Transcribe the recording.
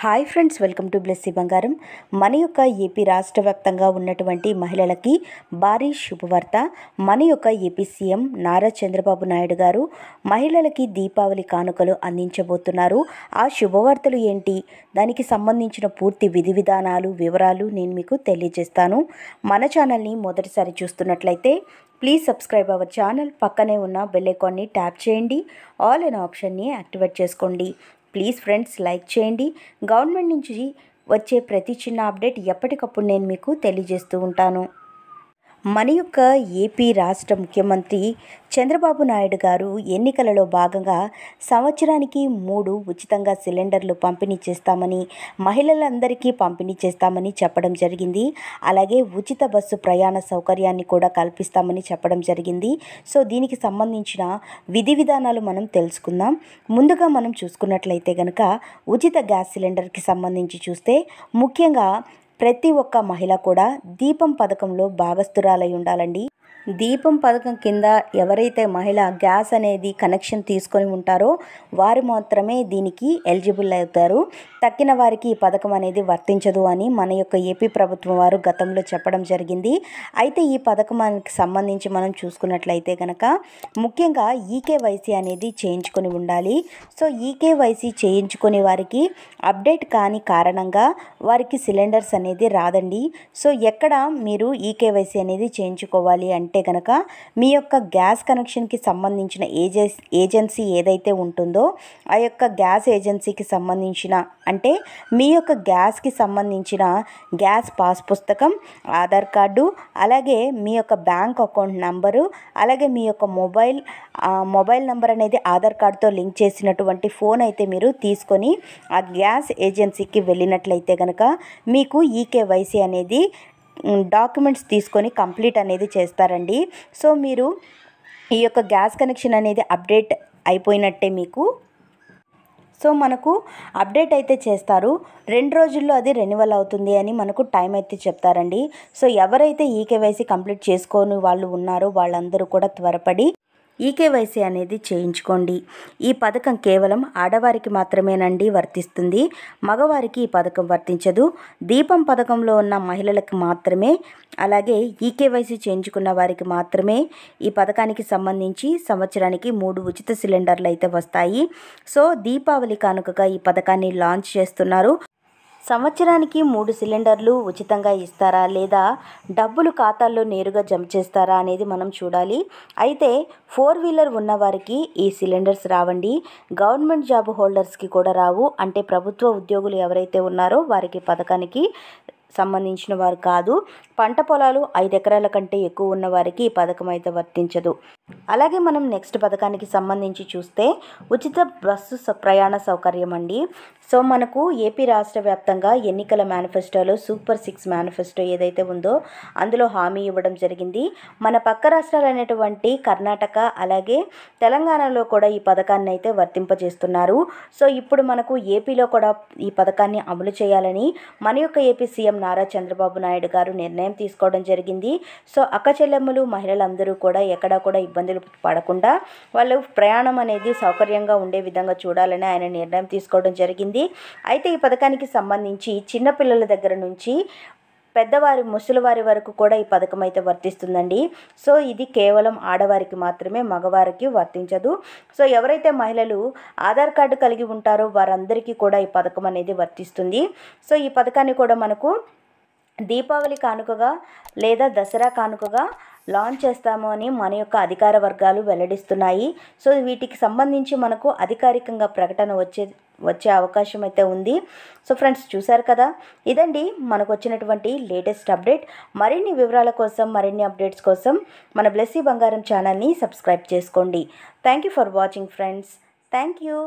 Hi friends, welcome to Blessy బంగారం. మన యొక్క ఏపీ రాష్ట్ర వ్యాప్తంగా ఉన్నటువంటి మహిళలకి భారీ శుభవార్త. మన యొక్క ఏపీ సీఎం నారా చంద్రబాబు నాయుడు గారు మహిళలకి దీపావళి కానుకలు అందించబోతున్నారు. ఆ శుభవార్తలు ఏంటి, దానికి సంబంధించిన పూర్తి విధి విధానాలు వివరాలు నేను మీకు తెలియజేస్తాను. మన ఛానల్ని మొదటిసారి చూస్తున్నట్లయితే ప్లీజ్ సబ్స్క్రైబ్ అవర్ ఛానల్. పక్కనే ఉన్న బెల్ ఐకాన్ని ట్యాప్ చేయండి. ఆల్ అనే ఆప్షన్ని యాక్టివేట్ చేసుకోండి. ప్లీజ్ ఫ్రెండ్స్, లైక్ చేయండి. గవర్నమెంట్ నుంచి వచ్చే ప్రతి చిన్న అప్డేట్ ఎప్పటికప్పుడు నేను మీకు తెలియజేస్తూ ఉంటాను. మన యొక్క ఏపీ రాష్ట్ర ముఖ్యమంత్రి చంద్రబాబు నాయుడు గారు ఎన్నికలలో భాగంగా సంవత్సరానికి 3 ఉచితంగా సిలిండర్లు పంపిణీ చేస్తామని, మహిళలందరికీ పంపిణీ చేస్తామని చెప్పడం జరిగింది. అలాగే ఉచిత బస్సు ప్రయాణ సౌకర్యాన్ని కూడా కల్పిస్తామని చెప్పడం జరిగింది. సో దీనికి సంబంధించిన విధి విధానాలు మనం తెలుసుకుందాం. ముందుగా మనం చూసుకున్నట్లయితే కనుక ఉచిత గ్యాస్ సిలిండర్కి సంబంధించి చూస్తే ముఖ్యంగా ప్రతి ఒక్క మహిళ కూడా దీపం పథకంలో భాగస్థురాలై ఉండాలండి. దీపం పథకం కింద ఎవరైతే మహిళ గ్యాస్ అనేది కనెక్షన్ తీసుకొని ఉంటారో వారు మాత్రమే దీనికి ఎలిజిబుల్ అవుతారు. తక్కిన వారికి ఈ పథకం అనేది వర్తించదు అని మన యొక్క ఏపీ ప్రభుత్వం వారు గతంలో చెప్పడం జరిగింది. అయితే ఈ పథకానికి సంబంధించి మనం చూసుకున్నట్లయితే కనుక ముఖ్యంగా ఈకేవైసీ అనేది చేయించుకొని ఉండాలి. సో ఈకేవైసీ చేయించుకునే వారికి అప్డేట్ కాని కారణంగా వారికి సిలిండర్స్ అనేది రాదండి. సో ఎక్కడ మీరు ఈకేవైసీ అనేది చేయించుకోవాలి అంటే కనుక మీ యొక్క గ్యాస్ కనెక్షన్కి సంబంధించిన ఏజెన్సీ ఏదైతే ఉంటుందో ఆ యొక్క గ్యాస్ ఏజెన్సీకి సంబంధించిన, అంటే మీ యొక్క గ్యాస్కి సంబంధించిన గ్యాస్ పాస్ పుస్తకం, ఆధార్ కార్డు, అలాగే మీ యొక్క బ్యాంక్ అకౌంట్ నంబరు, అలాగే మీ యొక్క మొబైల్ నెంబర్ అనేది ఆధార్ కార్డుతో లింక్ చేసినటువంటి ఫోన్ అయితే మీరు తీసుకొని ఆ గ్యాస్ ఏజెన్సీకి వెళ్ళినట్లయితే కనుక మీకు ఈకేవైసీ అనేది డాక్యుమెంట్స్ తీసుకొని కంప్లీట్ అనేది చేస్తారండి. సో మీరు ఈ యొక్క గ్యాస్ కనెక్షన్ అనేది అప్డేట్ అయిపోయినట్టే మీకు. సో మనకు అప్డేట్ అయితే చేస్తారు. 2 రోజుల్లో అది రెన్యువల్ అవుతుంది అని మనకు టైం అయితే చెప్తారండి. సో ఎవరైతే ఈకేవైసీ కంప్లీట్ చేసుకోని వాళ్ళు ఉన్నారో వాళ్ళందరూ కూడా త్వరపడి ఈకేవైసీ అనేది చేయించుకోండి. ఈ పథకం కేవలం ఆడవారికి మాత్రమేనండి వర్తిస్తుంది. మగవారికి ఈ పథకం వర్తించదు. దీపం పథకంలో ఉన్న మహిళలకు మాత్రమే, అలాగే ఈకేవైసీ చేయించుకున్న వారికి మాత్రమే ఈ పథకానికి సంబంధించి సంవత్సరానికి 3 ఉచిత సిలిండర్లు అయితే వస్తాయి. సో దీపావళి కానుకగా ఈ పథకాన్ని లాంచ్ చేస్తున్నారు. సంవత్సరానికి 3 సిలిండర్లు ఉచితంగా ఇస్తారా లేదా డబ్బులు ఖాతాల్లో నేరుగా జమ చేస్తారా అనేది మనం చూడాలి. అయితే 4 వీలర్ ఉన్నవారికి ఈ సిలిండర్స్ రావండి. గవర్నమెంట్ జాబ్ హోల్డర్స్కి కూడా రావు. అంటే ప్రభుత్వ ఉద్యోగులు ఎవరైతే ఉన్నారో వారికి పథకానికి సంబంధించిన వారు కాదు. పంట పొలాలు 5 ఎకరాల కంటే ఎక్కువ ఉన్న వారికి ఈ పథకం అయితే వర్తించదు. అలాగే మనం నెక్స్ట్ పథకానికి సంబంధించి చూస్తే ఉచిత బస్సు ప్రయాణ సౌకర్యం అండి. సో మనకు ఏపీ రాష్ట్ర వ్యాప్తంగా ఎన్నికల మేనిఫెస్టోలో సూపర్ 6 మేనిఫెస్టో ఏదైతే ఉందో అందులో హామీ ఇవ్వడం జరిగింది. మన పక్క రాష్ట్రాలైనటువంటి కర్ణాటక అలాగే తెలంగాణలో కూడా ఈ పథకాన్ని అయితే వర్తింపజేస్తున్నారు. సో ఇప్పుడు మనకు ఏపీలో కూడా ఈ పథకాన్ని అమలు చేయాలని మన యొక్క ఏపీ సీఎం నారా చంద్రబాబు నాయుడు గారు నిర్ణయం తీసుకోవడం జరిగింది. సో అక్క చెల్లెమ్మలు మహిళలందరూ కూడా ఎక్కడా కూడా ఇబ్బందులు పడకుండా వాళ్ళు ప్రయాణం అనేది సౌకర్యంగా ఉండే విధంగా చూడాలని ఆయన నిర్ణయం తీసుకోవడం జరిగింది. అయితే ఈ పథకానికి సంబంధించి చిన్నపిల్లల దగ్గర నుంచి పెద్దవారి ముసలివారి వరకు కూడా ఈ పథకం అయితే వర్తిస్తుందండి. సో ఇది కేవలం ఆడవారికి మాత్రమే, మగవారికి వర్తించదు. సో ఎవరైతే మహిళలు ఆధార్ కార్డు కలిగి ఉంటారో వారందరికీ కూడా ఈ పథకం అనేది వర్తిస్తుంది. సో ఈ పథకాన్ని కూడా మనకు దీపావళి కానుకగా లేదా దసరా కానుకగా లాంచ్ చేస్తాము అని మన యొక్క అధికార వర్గాలు వెల్లడిస్తున్నాయి. సో వీటికి సంబంధించి మనకు అధికారికంగా ప్రకటన వచ్చే అవకాశం అయితే ఉంది. సో ఫ్రెండ్స్, చూశారు కదా, ఇదండి మనకు వచ్చినటువంటి లేటెస్ట్ అప్డేట్. మరిన్ని వివరాల కోసం, మరిన్ని అప్డేట్స్ కోసం మన బ్లెస్సీ బంగారం ఛానల్ని సబ్స్క్రైబ్ చేసుకోండి. Thank you for watching friends. Thank you.